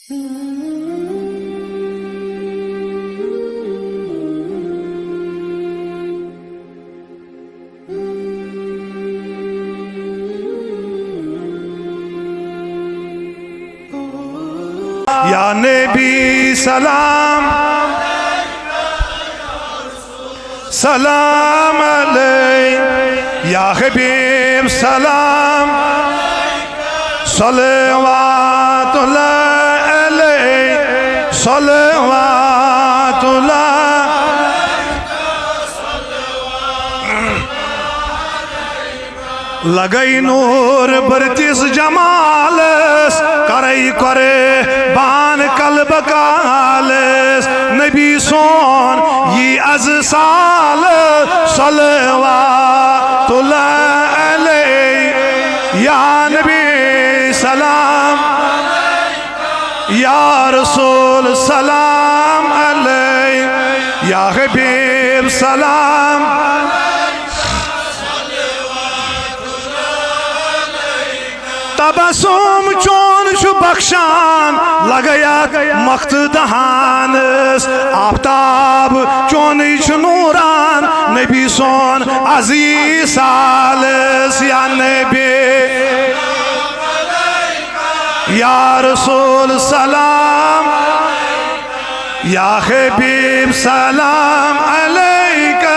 या नबी सलाम सलाम अलैक या हबीब सलाम सलवातुल्लाह अलैक सलवातुल्लाह लगई नूर बरतिस जमालस करई करे बान कल्ब कालस नबी सोन ये अज साल सलवातुल्लाह अलैहि या नबी सलाम या रसूल सलाम अलैहि या हबीब सलाम तबसुम चोन शु बख्शान लगया मख्त दहानस आफ्ताब चोन नूरान नबी सोन अजीज सालस या नबी या रसूल सलाम या हबीब सलाम अलैका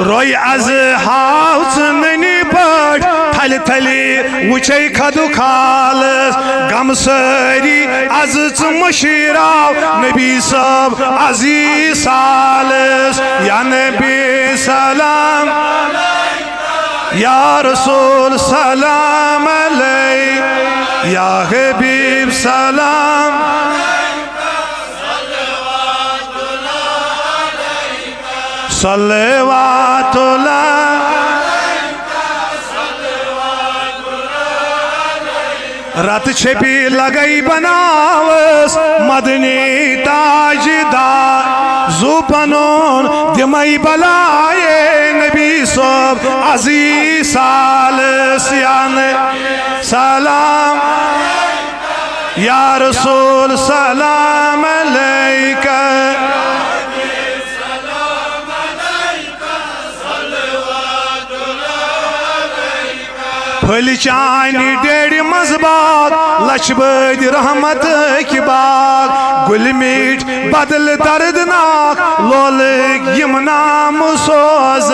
रोय अज हाउस ननी पट थल थली वुचे खदु खालस गम सरी अज मशीराव नबी सब अजीज सालस या नबी सलाम या रसूल सलाम अलैक या हबीब सलाम सल्लवातुल्लाह रत छपी लगई बनावस मदनी ताजदार जुबनोन दिमई बलाए नबी सब अजीज सालस या सलाम या रसूल सलाम अलैका फल चानी डेड़ मजबाग लशबद रहमत की बाग गुल मीठ बदल दर्दनाक लोल यमुना मुसोज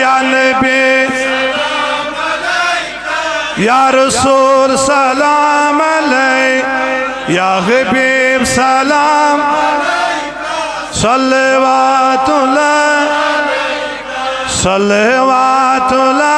या नबी या रसूल सलाम अलैक या हबीब सलाम सल्लवातुल्लाह सल्लवातुल्लाह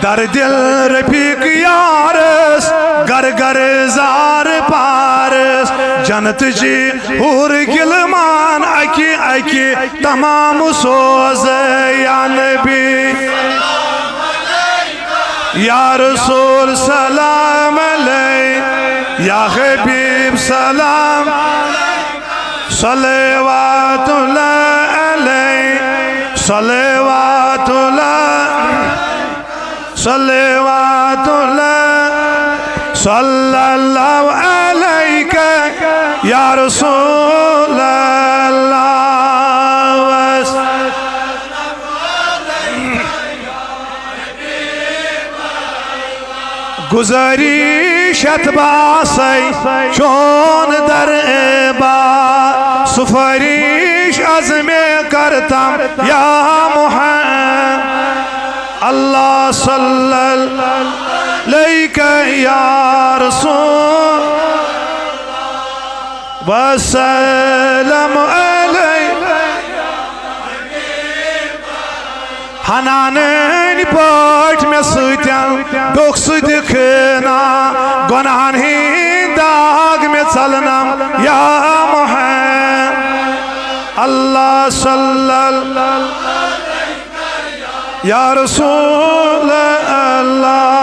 दर दिल रफीक यारस गर गर जार पारस जन्नत जी हूर गिलमान अकी अकी तमाम सोज या नबी या रसूल सलाम अलैक या हबीब सलाम सल्लवातुल्लाह अलैक सल्लवातुल्लाह सल्लवातुल्लाह सल्लल्लाहु अलैका या रसूल अल्लाह गुजारिश अतबासै चोन दरबा सुफरिश अज़्मे करतम या मुहम्मद अल्लाह सल्लल्लाहु अलैहि या रसूल वसल्लम अलैहि हनानन पट में सुतन दुख दिखना गुनाहन हिंद दाग में चलना या मुहम्मद अल्लाह सल्लल्लाहु या रसूल अल्लाह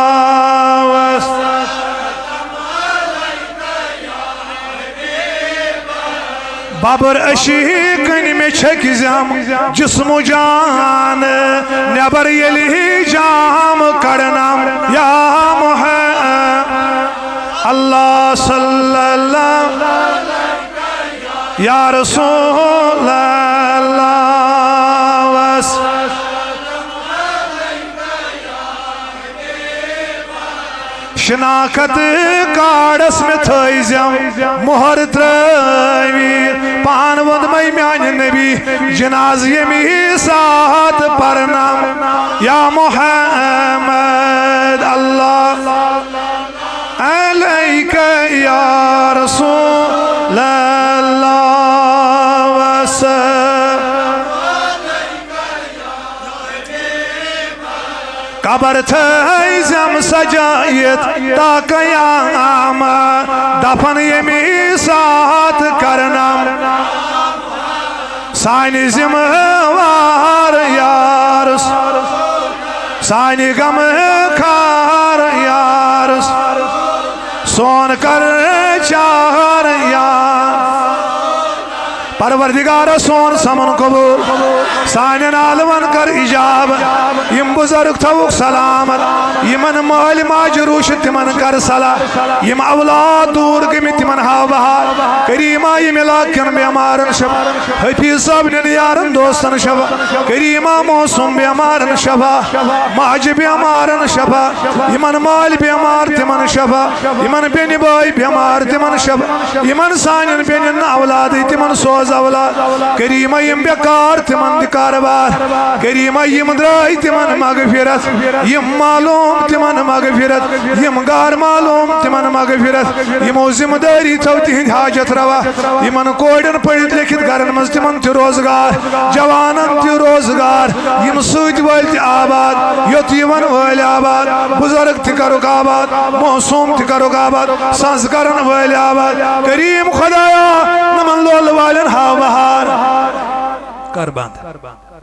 बाबर अशीकन में मे छकिजम जिस्मु जान नबर यली जाम कड़नम या मुहम्मद अल्लाह सल्लल्लाहु या रसूल अल्लाह शनाखत काड़स में थम मोहर त्रवी पान वंद मई मान नबी जनाज यमी साथ परनम या मुहम्मद अल्लाह अलैका या रसूल अल्लाह कबर थम सजायत ता कयाम दफन यमी साथ करनम सानि जिम्मेवार यार सानि गम खार यार सोन कर चार यार परवरदिगार सोन समन कबूल साने नालवन कर इजाब यम बुजुर्ग थवुक सलामत यमन माल माज रूश तिमन कर सला यम औलाद दूर गमि तिमन हाव बहार करीमा यम इलाकन बेमारन शफा हफीज साहब ने यारन दोस्तन शफा करीमा मौसम बेमारन शफा माज बेमारन शफा यमन माल बेमार तिमन शफा यमन बेनि बाई बेमार तिमन शफा यमन सानन बेनिन औलाद तिमन सोज औलाद करीमा यम बेकार तिमन कारबार करीमा यम द्राय तिमन मगफिरत यम मालूम तिमन मगफिरत यम गार मालूम तिमन मगफिरत यमो जिम्मेदारी थव तिहिंद हाजत रवा यमन कोड़न पढ़ित लिखित गरन मज तिमन ति रोजगार जवानन ति रोजगार यम सूत वल ति आबाद योत यमन वल आबाद बुजुर्ग ति करुक आबाद मौसूम ति करुक आबाद संस्करण वल आबाद करीम खुदाया नमन लोल वालन हाव बहार कर बंद